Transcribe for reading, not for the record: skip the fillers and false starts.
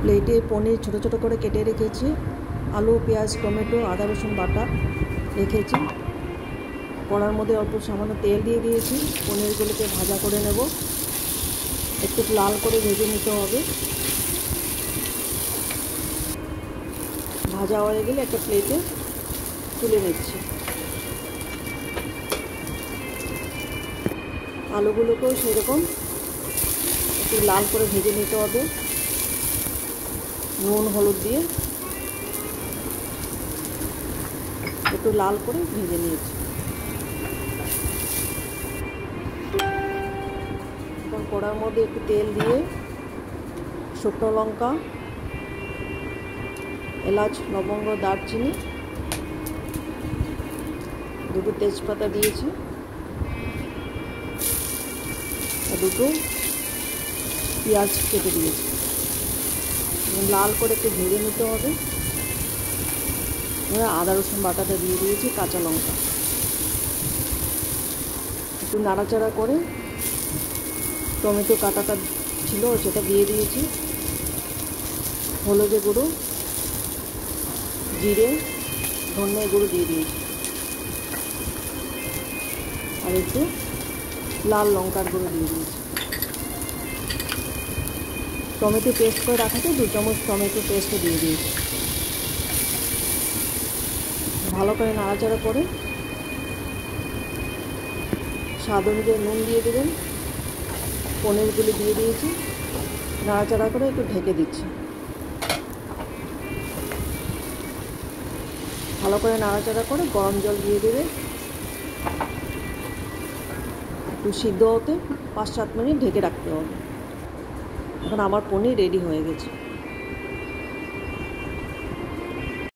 প্লেটে পনির ছোট ছোট করে কেটে রেখেছি, আলু পেঁয়াজ টমেটো আদা রসুন বাটা রেখেছি। কড়ার মধ্যে অল্প সামান্য তেল দিয়ে দিয়েছি। পনিরগুলোকে ভাজা করে নেব, একটু লাল করে ভেজে নিতে হবে। ভাজা হয়ে গেলে একটা প্লেটে তুলে নিচ্ছি। আলুগুলোকেও সেরকম একটু লাল করে ভেজে নিতে হবে, নুন হলুদ দিয়ে একটু লাল করে ভেজে নিয়েছি। এখন কড়ার মধ্যে একটু তেল দিয়ে শুকনো লঙ্কা এলাচ লবঙ্গ দারচিনি দুটো তেজপাতা দিয়েছি, দুটো পেঁয়াজ কেটে দিয়েছি। লাল করে একটু ভেজে নিতে হবে। আদা রসুন বাটাটা দিয়ে দিয়েছি, কাঁচা লঙ্কা একটু নাড়াচাড়া করে টমেটো কাটাটা ছিল সেটা দিয়ে দিয়েছি। হলুদের গুঁড়ো জিরে ধনে গুঁড়ো দিয়ে দিয়েছি, আর একটু লাল লঙ্কার গুঁড়ো দিয়ে দিয়েছি। টমেটো পেস্ট করে রাখাতে 2 চামচ টমেটো পেস্টও দিয়ে দিয়েছি। ভালো করে নাড়াচাড়া করে স্বাদ অনুযায়ী নুন দিয়ে দেবেন। পনিরগুলি দিয়ে দিয়েছি, নাড়াচাড়া করে একটু ঢেকে দিচ্ছি। ভালো করে নাড়াচাড়া করে গরম জল দিয়ে দেবে, একটু সিদ্ধ হতে 5-7 মিনিট ঢেকে রাখতে হবে। এখন আমার পনির রেডি হয়ে গেছে।